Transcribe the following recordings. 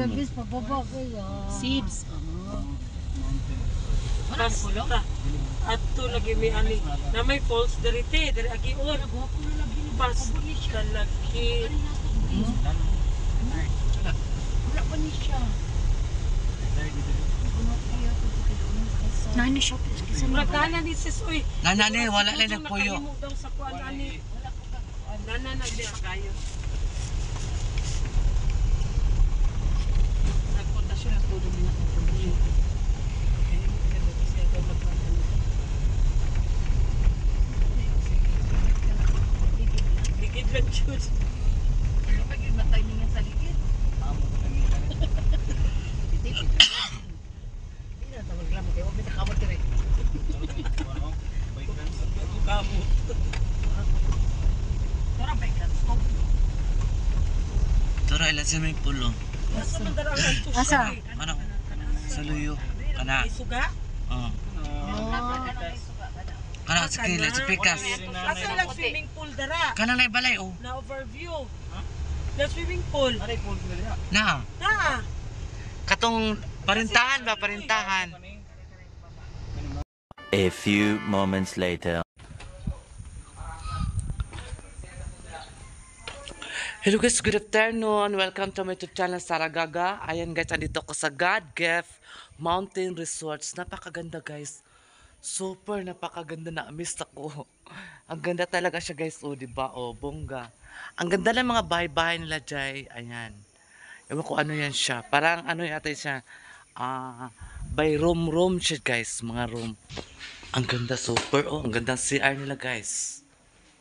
Labis pababa kaya. Sibs. Basta. Ato lagi may ani na may falls derite dari agi on. Basta lagi. Wala pa ni siya. Nani siya. Murag ni sis uy. Nanani, wala lang nagpuyo. Daw sa kuan ani. Nana nagdi kayo. Nagpunta siya sa tulo ni ako. Ligid lang jud. Ano pa yung timing sa likid? Hindi na sa maglamot. Huwag may nakamot ka rin. Kamot. Tara, baikan. Tara, ilan siya may pulo. Asa man dara ang tusok. Asa? Ano? Sa luyo. Kana. Suga? Oo. Kana, sa kila, sa pikas. Asa lang swimming pool dara? Kana na balay, oh. Na overview. Na swimming pool. Na. Na. Katong parintahan ba? Parintahan. A few moments later. Hello guys, good afternoon. Welcome to my YouTube channel, Sarah Gaga. Ayan guys, andito ako sa God Gift Mountain Resorts. Napakaganda guys. Super napakaganda, na-miss ako. Ang ganda talaga siya guys, oh, diba? Oh, bongga. Ang ganda ng mga bahay-bahay nila dyan. Ayan. Ewan ko ano yan siya. Parang ano yata siya. By room siya guys. Mga room. Ang ganda, super. Oh, ang ganda ng CR nila guys.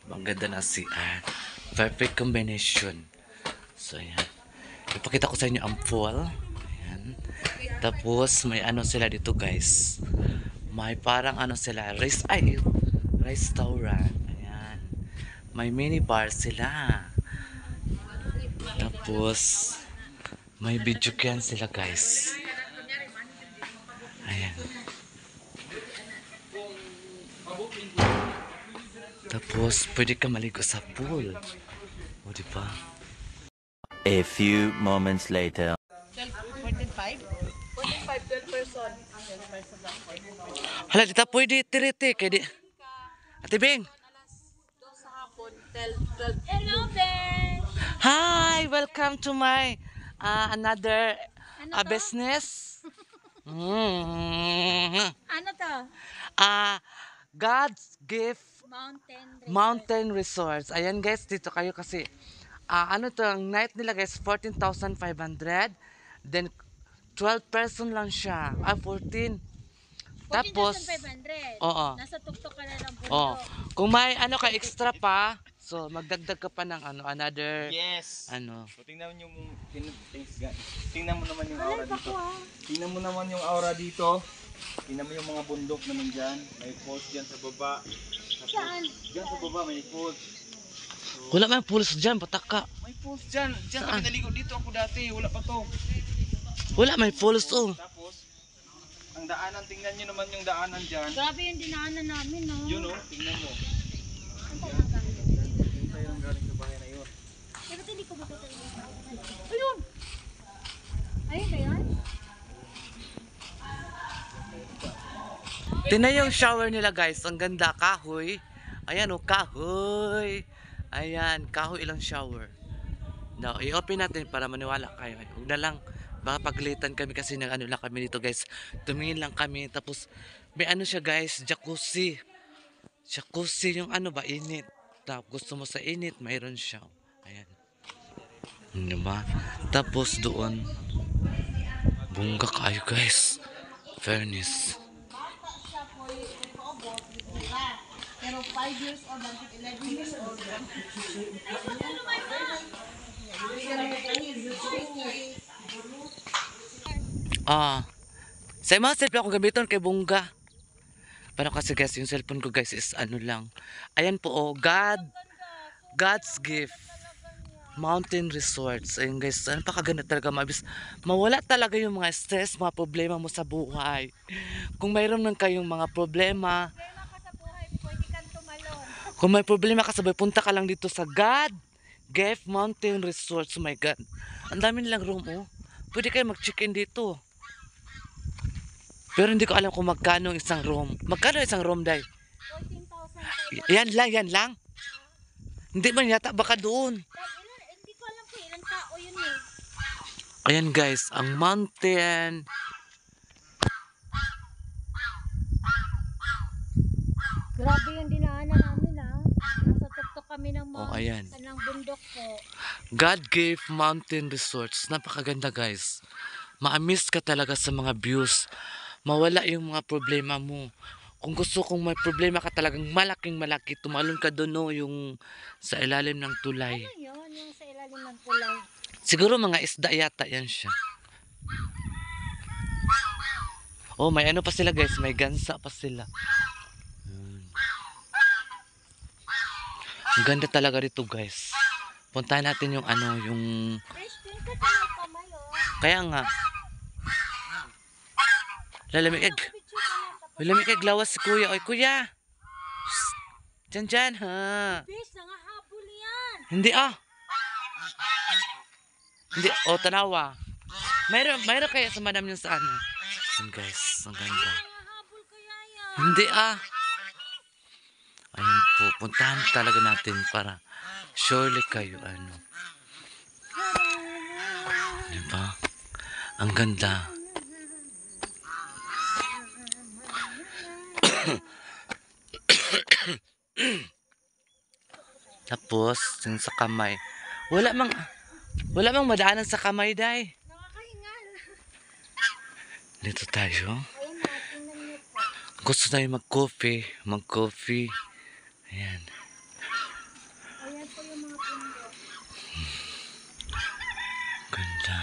Ang ganda ng CR. Perfect combination. So, ayan. Ipakita ko sa inyo ang pool. Ayan. Tapos, may ano sila dito guys. May parang ano sila. Restaurant. Ayan. May mini bar sila. Tapos, may video can sila guys. Ayan. Tapos, pwede ka maligo sa pool. O, diba? A few moments later. 45? 12 person. Hala, dita pwede tiriti. Kaya di... Ate Bing! Hello, Ben. Hi! Welcome to my another business. Ano to? God's Gift Mountain. Mountain Resorts. Ayan guys, dito kayo kasi ano to, ang night nila guys 14,500. Then 12 person lang siya. 14. Tapos 14,500. oo. Nasa tuktok ka na lang po. Oh, kung may ano ka extra pa, so magdagdag ka pa ng ano another Yes. ano. So, tingnan mo naman yung aura dito. Tingnan mo naman yung aura dito. Tingnan mo yung mga bundok na nandyan. May falls dyan sa baba. Saan? Dyan sa baba may falls. Wala man pulos diyan, pataka. May falls dyan. Dyan kami naligo dito ako dati. Wala pa to. Wala may pulos oh. Tapos, ang daanan, tingnan nyo naman yung daanan dyan. Grabe yung dinaanan namin, no? Yun o, tingnan mo. Yun tayo ang galing sa bahay na yun. Eh, ba't hindi ko makita yung ayun! Ayun ba yan? Tingnan yung shower nila guys, ang ganda, kahoy. Ayan oh, kahoy. Ayan, kahoy ilang shower. Now, i-open natin para maniwala kayo. Huwag na lang, baka paglitan kami kasi nang ano lang kami dito guys. Tumingin lang kami, tapos may ano siya guys, jacuzzi. Jacuzzi yung ano ba, init. Tapos gusto mo sa init, mayroon siya. Ayan. Diba? Tapos doon, bongga kayo guys. Fairness. Pero 5 years old, 11 years old. Sa mga cellphone akong gamiton kay bongga. Pero kasi guys, yung cellphone ko guys is ano lang. Ayan po oh, God's Gift Mountain Resorts. Ayun guys, ano pa kaganda talaga, mawala talaga yung mga stress, mga problema mo sa buhay. Kung mayroon man kayong mga problema, kung may problema ka sa buhay, punta ka lang dito sa God Gift Mountain Resorts. Oh my God, ang dami nilang room oh. pwede kayo mag-check-in dito. Pero hindi ko alam kung magkano ang isang room. Magkano isang room, Day? 14,000. Yan lang, yan lang. Hindi man yata, baka doon. Hindi ko alam kung ilang tao yun eh. Ayan guys, ang mountain. Grabe yung dinaanan namin ah. Nasa tuktok kami ng mga Oh, ayan. ng bundok po. God gave mountain resorts. Napakaganda guys. Ma-miss ka talaga sa mga views. Mawala yung mga problema mo. Kung gusto kong may problema ka talagang malaking malaki, tumalon ka doon no, yung sa ilalim ng tulay. Ano yun? Yung sa ilalim ng tulay. Siguro mga isda yata yan siya. Oh, may ano pa sila guys, may gansa pa sila. Ang ganda talaga dito guys. Puntahan natin yung ano, yung... Fresh din ka sa may kamay oh. Kaya nga. Lalamig egg. Picture ka lang tapos. Lalamig egg, lawas si kuya. Oy kuya. Shh. Diyan dyan ha. Fish, nangahabol yan. Hindi ah. Hindi, oh tanawa. Mayroon kaya sa madam yung sa ano. Yan guys, ang ganda. Nangahabol kaya yan. Hindi ah. Ayan po, puntahan talaga natin para surely kayo ano. Diba? Ang ganda. Tapos, yung sa kamay. Wala mang madaanan sa kamay, Day. Nakakahingal. Dito tayo. Ayan na, tingnan niyo po. Gusto tayo mag-coffee. Ayan. Ayan po yung mga bundok. Ganda.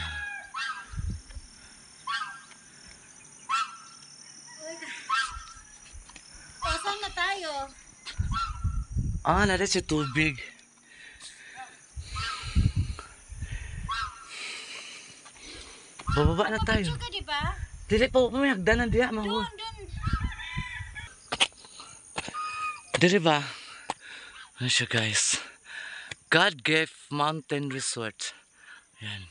O, saan na tayo? Ah, nari si tubig. Bababa na tayo. Picture ka diba? Dili pa may hagdanan diya, mahul. Doon. Dili ba? Ano siya guys? God gave mountain resort. Ayan.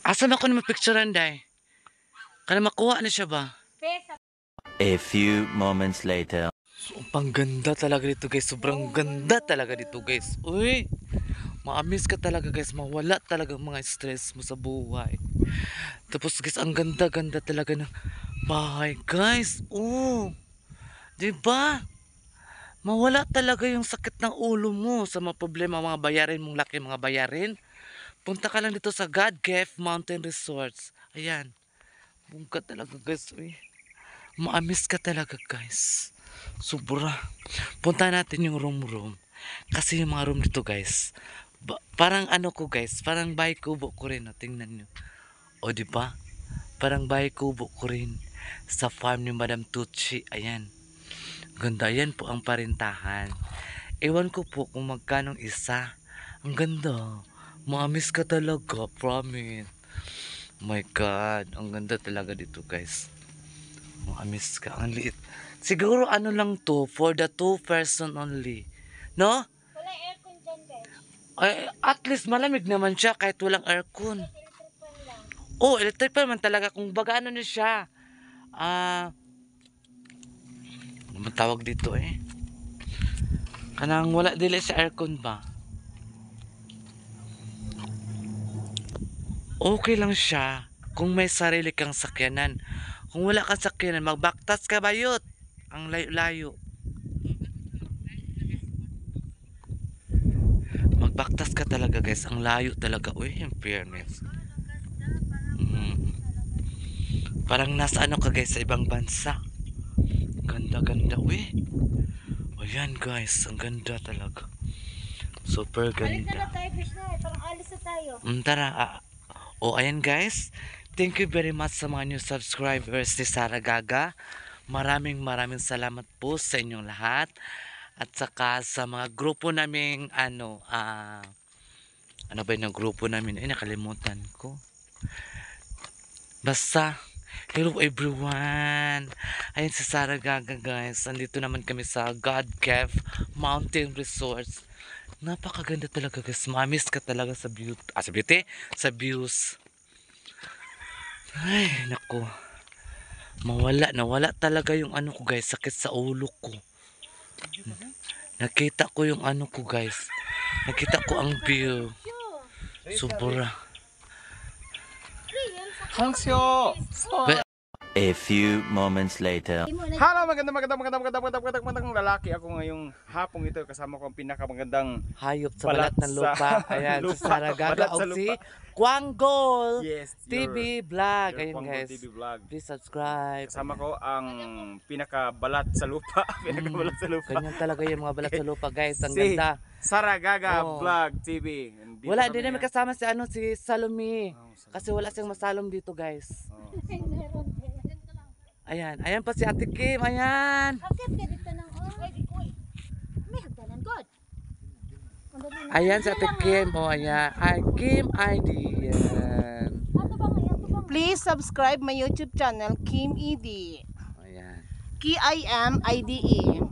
Asa na ako na mapicturean, Day? Kana makuha na siya ba? Fish, A few moments later. So, pang ganda talaga dito guys. Sobrang ganda talaga dito guys. Uy! Ma-miss ka talaga guys. Mawala talaga ang mga stress mo sa buhay. Tapos guys, ang ganda-ganda talaga ng bahay guys. Oh! Diba? Mawala talaga yung sakit ng ulo mo sa mga problema, mga bayarin mong laki, mga bayarin. Punta ka lang dito sa God Gave Mountain Resorts. Ayan. Bungka talaga guys. Uy. Ma-miss ka talaga guys. Sobra. Punta natin yung room. Kasi yung mga room dito guys. Parang ano ko guys. Parang bahay kubo ko rin. O, tingnan nyo. O diba? Parang bahay kubo ko rin. Sa farm ni Madam Tucci. Ayan. Ganda. Yan po ang parintahan. Ewan ko po kung magkanong isa. Ang ganda. Ma-miss ka talaga. Promise. My God. Ang ganda talaga dito guys. Ma-miss ka. Ang liit. Siguro ano lang to. For the 2 person only. No? wala aircon dyan guys. Ay, at least malamig naman siya kahit walang aircon. Electric fan lang. Oh, electric fan man talaga. Kung baga ano na siya. Ano man tawag dito eh. Kanang wala dili sa aircon ba? Okay lang siya kung may sarili kang sakyanan. Kung wala kang sakyanan, magbaktas ka bayot. Ang layo-layo. Magbaktas ka talaga guys. Ang layo talaga. Uy, in fairness. Parang nasa ano ka guys sa ibang bansa. Ganda-ganda. Uy. Ayan guys. Ang ganda talaga. Super Alis na ganda. tayo fish na. Parang alis na tayo. Tara. Ayan guys. Thank you very much sa mga new subscribers ni Sara Gaga. Maraming salamat po sa inyong lahat. At saka sa mga grupo naming ano ba yung grupo namin? Ay, nakalimutan ko. Basta, hello everyone. Ayun si Sara Gaga guys. Andito naman kami sa God Gave Mountain Resorts. Napakaganda talaga guys. Mamiss ka talaga sa beauty. Sa beauty? Sa views. Ay, naku. Nawala talaga yung ano ko guys. Sakit sa ulo ko. Nakita ko yung ano ko guys. Nakita ko ang view. Sobra. Hangsyo! A few moments later. Hello, magandang lalaki. Ako ngayong hapong ito kasama ko ang pinakamagandang Hayop sa balat ng Balat lupa. sa Ayan, lupa. si Saragaga Balat sa o si lupa. Quanggol Yes, TV Vlog. your Ayun Quanggol guys. TV vlog. Please subscribe. Kasama ko ang pinakabalat sa lupa. Pinakabalat sa lupa. Ganyan talaga yung mga balat sa lupa guys. Ang Si ganda. Saragaga Oh. Vlog TV. Dito Wala, kami hindi namin ngayon. kasama si si Salome. Oh, Salome. Kasi wala siyang masalom dito guys. Oh. Ayan, ayan pa si Ate Kim. Ayan. Akit ka dito ng may hagdanan God. Ayan si Ate Kim. O ayan. Ay, Kim ID. Ayan. Please subscribe my YouTube channel, Kim ED. Ayan. KIMIDE.